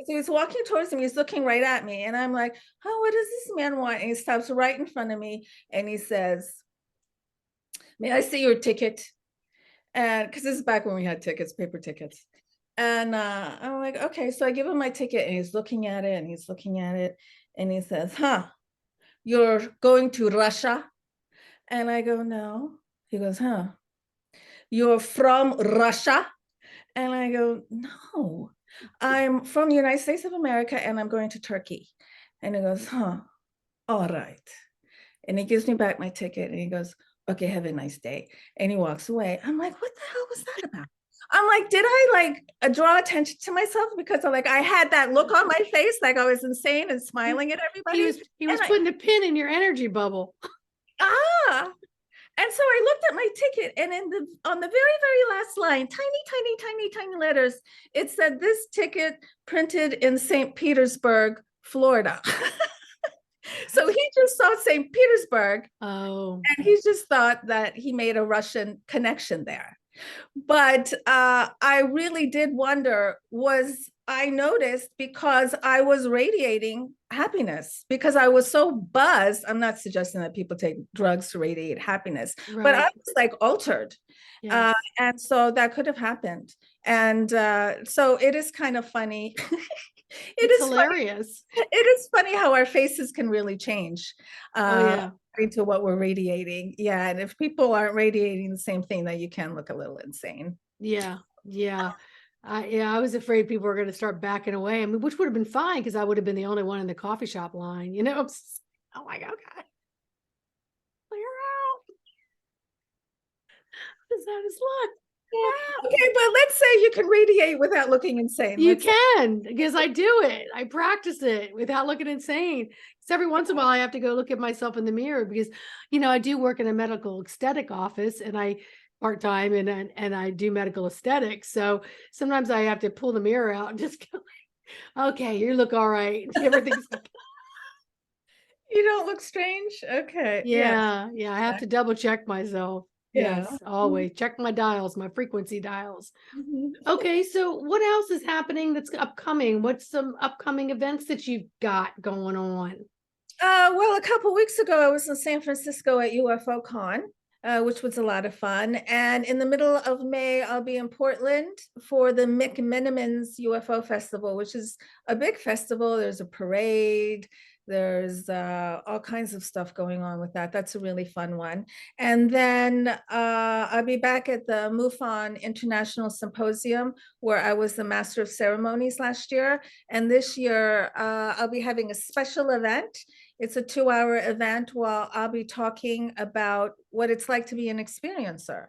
So he's walking towards me. He's looking right at me. And I'm like, oh, what does this man want? And he stops right in front of me and he says, may I see your ticket? And because this is back when we had tickets, paper tickets. And I'm like, okay. So I give him my ticket and he's looking at it and he's looking at it. And he says, huh, you're going to Russia? And I go, no. He goes, huh, you're from Russia? And I go, no, I'm from the United States of America and I'm going to Turkey. And he goes, huh, all right. And he gives me back my ticket and he goes, okay, have a nice day. And he walks away. I'm like, what the hell was that about? I'm like, did I like draw attention to myself because I had that look on my face, like I was insane and smiling at everybody. He was putting a pin in your energy bubble. Ah. And so I looked at my ticket, and on the very, very last line, tiny, tiny, tiny, tiny letters, it said this ticket printed in St. Petersburg, Florida. So he just saw St. Petersburg. Oh. And he just thought that he made a Russian connection there. But I really did wonder, was I noticed because I was radiating happiness because I was so buzzed. I'm not suggesting that people take drugs to radiate happiness, Right. but I was like altered. Yes. And so that could have happened. And so it is kind of funny. It's hilarious. It is funny how our faces can really change. Oh yeah. Into what we're radiating. Yeah. And if people aren't radiating the same thing, then you can look a little insane. Yeah. Yeah. I was afraid people were going to start backing away. I mean, which would have been fine because I would have been the only one in the coffee shop line, you know? I'm like, okay. Clear out. Is that his luck? Okay, but let's say you can radiate without looking insane. You can, because I do it. I practice it without looking insane. Because every once in a while I have to go look at myself in the mirror because, you know, I do work in a medical aesthetic office and I part-time and I do medical aesthetics. So sometimes I have to pull the mirror out and just go like, okay, you look all right. Everything's You don't look strange. Okay. yeah. I have to double check myself. Yeah. Yes, always check my dials, my frequency dials. Mm-hmm. Okay, so what else is happening that's upcoming? What's some upcoming events that you've got going on? Well, a couple weeks ago, I was in San Francisco at UFO Con, which was a lot of fun. And in the middle of May, I'll be in Portland for the McMenamins UFO Festival, which is a big festival. There's a parade. There's all kinds of stuff going on with that. That's a really fun one. And then I'll be back at the MUFON International Symposium, where I was the Master of Ceremonies last year. And this year, I'll be having a special event. It's a 2-hour event while I'll be talking about what it's like to be an experiencer.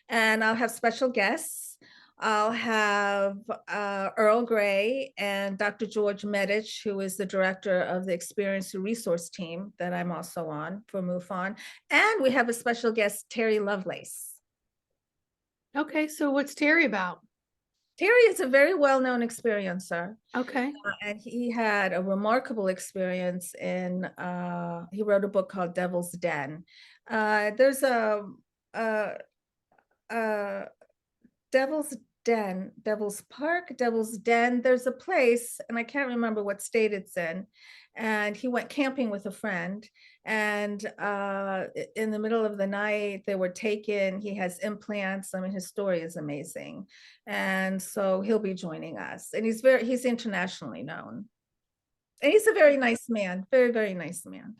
And I'll have special guests. I'll have Earl Grey and Dr. George Medich, who is the director of the Experiencer Resource Team that I'm also on for MUFON. And we have a special guest, Terry Lovelace. Okay, so what's Terry about? Terry is a very well-known experiencer. Okay. And he had a remarkable experience he wrote a book called Devil's Den. There's a Devil's Den, Devil's Park, Devil's Den. There's a place, and I can't remember what state it's in. And he went camping with a friend. And in the middle of the night, they were taken. He has implants. I mean, his story is amazing. And so he'll be joining us. And he's internationally known. And he's a very nice man, very, very nice man.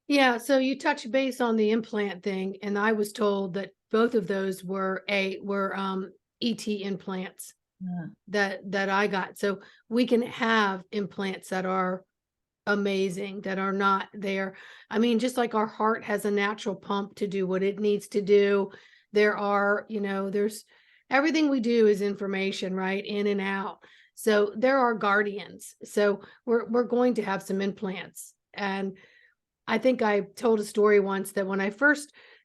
Yeah, so you touch base on the implant thing, and I was told that both of those were ET implants Yeah. that I got. So we can have implants that are amazing, that are not there. I mean, just like our heart has a natural pump to do what it needs to do, there are, there's everything we do is information, right? In and out. So there are guardians. So we're going to have some implants. And I think I told a story once that when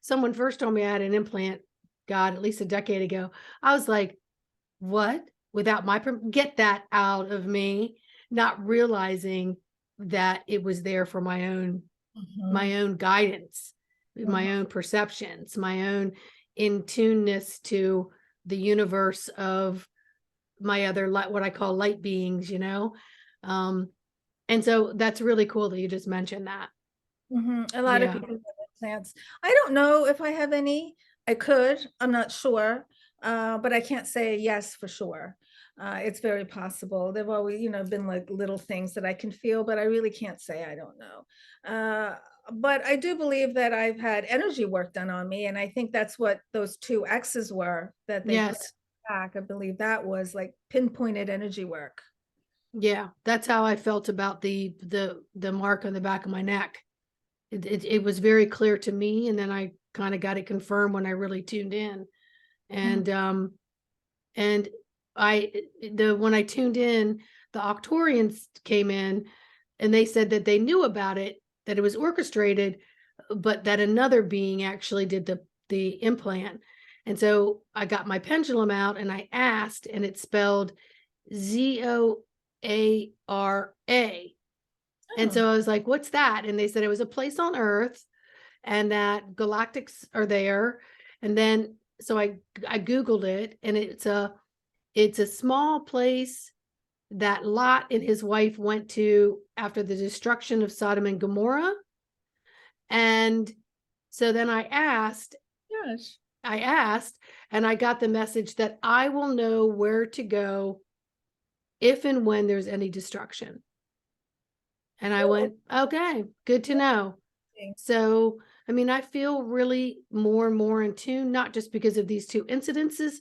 someone first told me I had an implant, God, at least a decade ago, I was like, what? Without get that out of me, not realizing that it was there for my own guidance, my own perceptions, my own in tuneness to the universe of my other what I call light beings, and so that's really cool that you just mentioned that. A lot of Yeah. people have implants. I don't know if I have any. I could, I'm not sure, but I can't say yes for sure. It's very possible. They've always, been like little things that I can feel, but I really can't say I don't know. But I do believe that I've had energy work done on me, and I think that's what those two X's were that they put Yes. back. I believe that was like pinpointed energy work. Yeah, that's how I felt about the mark on the back of my neck. It was very clear to me, and then I kind of got it confirmed when I really tuned in. And and when I tuned in, the Octorians came in, and they said that they knew about it, that it was orchestrated, but that another being actually did the implant. And so I got my pendulum out and I asked, and it spelled ZOARA. And so I was like, what's that? And they said it was a place on Earth and that galactics are there. And then so I Googled it, and it's a small place that Lot and his wife went to after the destruction of Sodom and Gomorrah. And so then I asked, Yes. and I got the message that I will know where to go if and when there's any destruction. And I went, okay, good to know. So, I mean, I feel really more and more in tune, not just because of these two incidences,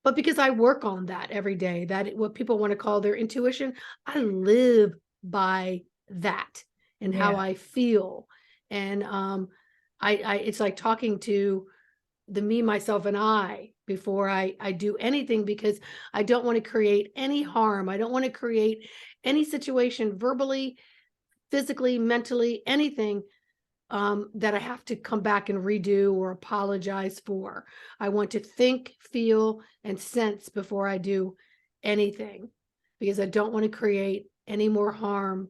but because I work on that every day. That what people want to call their intuition, I live by that and how I feel. And it's like talking to the me, myself, and I before I do anything, because I don't want to create any harm. I don't want to create any situation verbally, physically, mentally, anything that I have to come back and redo or apologize for. I want to think, feel, and sense before I do anything, because I don't want to create any more harm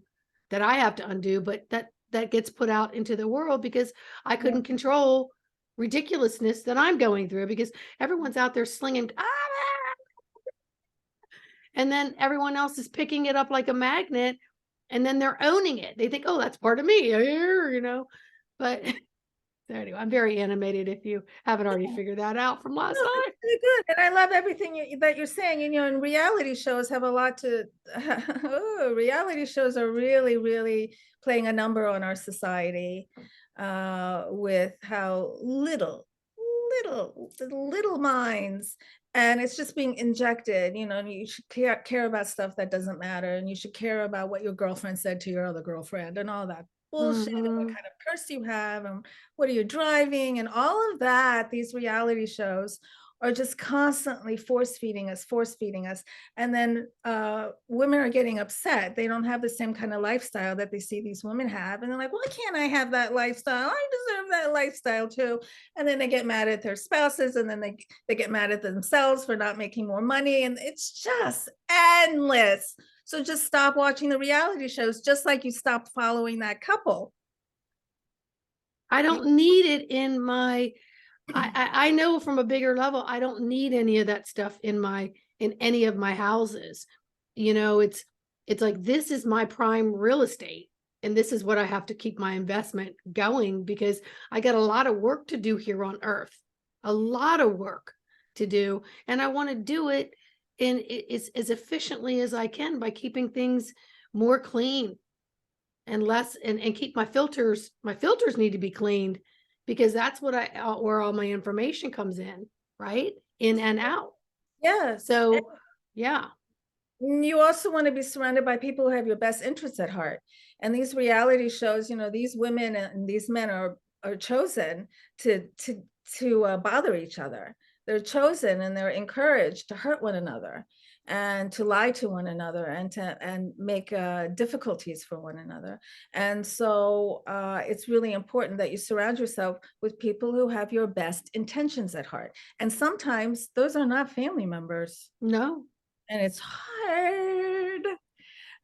that I have to undo, but that gets put out into the world because I couldn't control ridiculousness that I'm going through, because everyone's out there slinging, and then everyone else is picking it up like a magnet, and then they're owning it. They think, oh, that's part of me, but so anyway, I'm very animated if you haven't already figured that out from last No, time. it's really good. And I love everything that you're saying. And reality shows have a lot to, reality shows are really, really playing a number on our society with how little minds, and it's just being injected, and you should care about stuff that doesn't matter, and you should care about what your girlfriend said to your other girlfriend and all that bullshit and what Mhm. kind of purse you have and what are you driving and all of that. These reality shows are just constantly force feeding us. And then women are getting upset. They don't have the same kind of lifestyle that they see these women have. And they're like, why can't I have that lifestyle? I deserve that lifestyle too. And then they get mad at their spouses, and then they get mad at themselves for not making more money. And it's just endless. So just stop watching the reality shows, just like you stopped following that couple. I don't need it in my I know from a bigger level, I don't need any of that stuff in any of my houses. You know, it's like this is my prime real estate, and this is what I have to keep my investment going because I got a lot of work to do here on earth. A lot of work to do, and I want to do it in as efficiently as I can by keeping things more clean and less and keep my filters need to be cleaned because that's what where all my information comes in, right? In and out. Yes. So yeah. You also want to be surrounded by people who have your best interests at heart. And these reality shows, these women and these men are chosen to bother each other. They're chosen and they're encouraged to hurt one another and to lie to one another and make difficulties for one another. And so it's really important that you surround yourself with people who have your best intentions at heart. And sometimes those are not family members. No. And it's hard,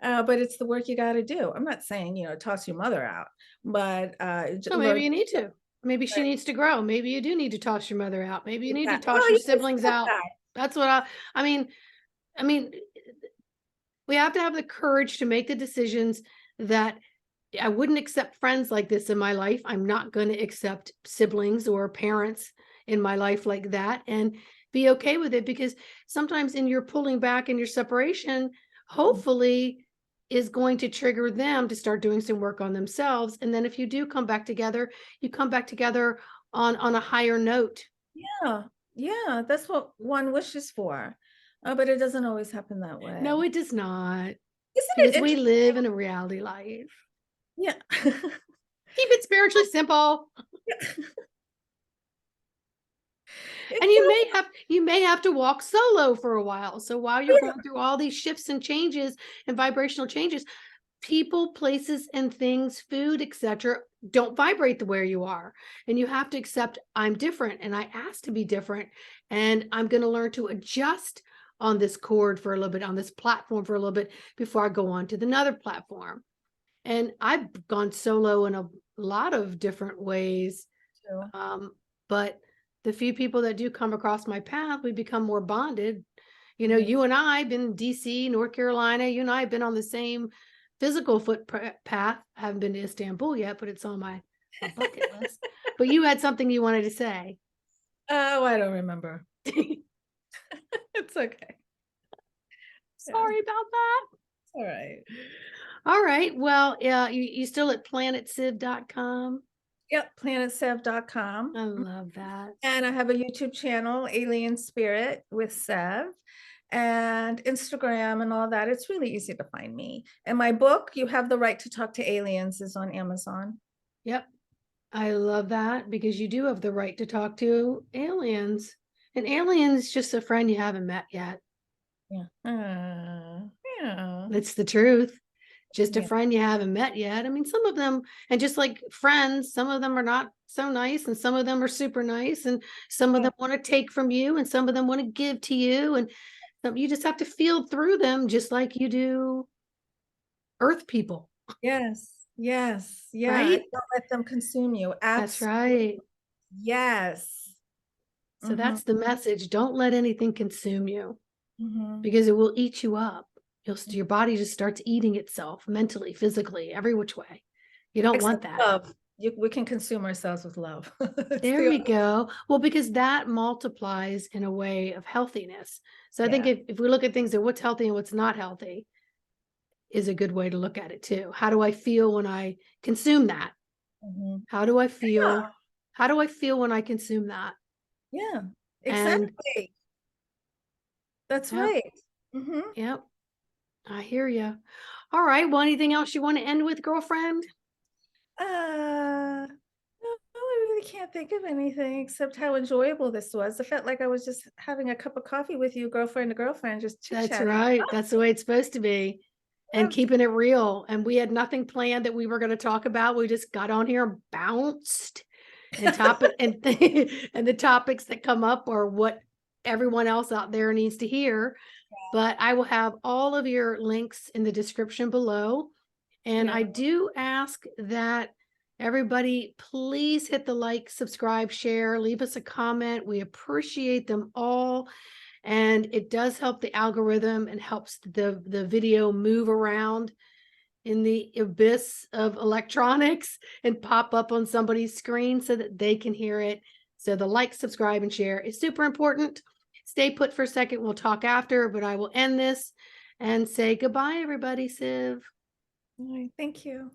but it's the work you got to do. I'm not saying, toss your mother out, but So maybe you need to. Maybe she needs to grow. Maybe you do need to toss your mother out. Maybe you need to toss well, your you can siblings step out. back. That's what I mean, I mean, we have to have the courage to make the decisions that I wouldn't accept friends like this in my life. I'm not going to accept siblings or parents in my life like that and be okay with it because sometimes in your pulling back and your separation, hopefully is going to trigger them to start doing some work on themselves. And then if you do come back together, you come back together on a higher note. Yeah, that's what one wishes for. But it doesn't always happen that way. No, it does not. Isn't it Because we interesting? live in a reality life. Yeah. Keep it spiritually simple. It And feels, you may have to walk solo for a while. So while you're yeah. going through all these shifts and changes and vibrational changes, people, places, and things, food, etc., don't vibrate the way you are. And you have to accept I'm different and I asked to be different. And I'm going to learn to adjust on this cord for a little bit, on this platform for a little bit before I go on to another platform. And I've gone solo in a lot of different ways. But the few people that do come across my path, we become more bonded. You know, you and I have been in DC, North Carolina. You and I have been on the same physical path. I haven't been to Istanbul yet, but it's on my bucket list. But you had something you wanted to say. Oh, I don't remember. It's okay. Sorry about that. All right. All right. Well, you still at planetciv.com? Yep, planetsev.com. I love that. And I have a YouTube channel, Alien Spirit with Sev, and Instagram and all that. It's really easy to find me. And my book, You Have the Right to Talk to Aliens, is on Amazon. Yep. I love that because you do have the right to talk to aliens. An alien is just a friend you haven't met yet. Yeah. Yeah. It's the truth. Just a Yeah. friend you haven't met yet. I mean, some of them, and just like friends, some of them are not so nice, and some of them are super nice, and some of them want to take from you, and some of them want to give to you. And you just have to feel through them just like you do Earth people. Yes. Yes. Yeah. Right? Don't let them consume you. That's Absolutely. right. Yes. So that's the message. Don't let anything consume you Mm-hmm. because it will eat you up. Your body just starts eating itself mentally, physically, every which way. You don't want Except that. love. We can consume ourselves with love. There we go. Well, because that multiplies in a way of healthiness. So I think if we look at things at what's healthy and what's not healthy is a good way to look at it too. How do I feel when I consume that? How do I feel? Yeah. How do I feel when I consume that? Yeah, And exactly. That's yep, right. Mm-hmm. yep. I hear you. All right. Well, anything else you want to end with, girlfriend? No, I really can't think of anything except how enjoyable this was. I felt like I was just having a cup of coffee with you, girlfriend to girlfriend, just That's chit-chatting. right. That's the way it's supposed to be. And Yep. keeping it real. And we had nothing planned that we were going to talk about. We just got on here and bounced and and the topics that come up are what everyone else out there needs to hear. But I will have all of your links in the description below. And Yeah. I do ask that everybody please hit the like, subscribe, share, leave us a comment. We appreciate them all. And it does help the algorithm and helps the video move around in the abyss of electronics and pop up on somebody's screen so that they can hear it. So the like, subscribe, and share is super important. Stay put for a second. We'll talk after, but I will end this and say goodbye, everybody, Siv. All right, thank you.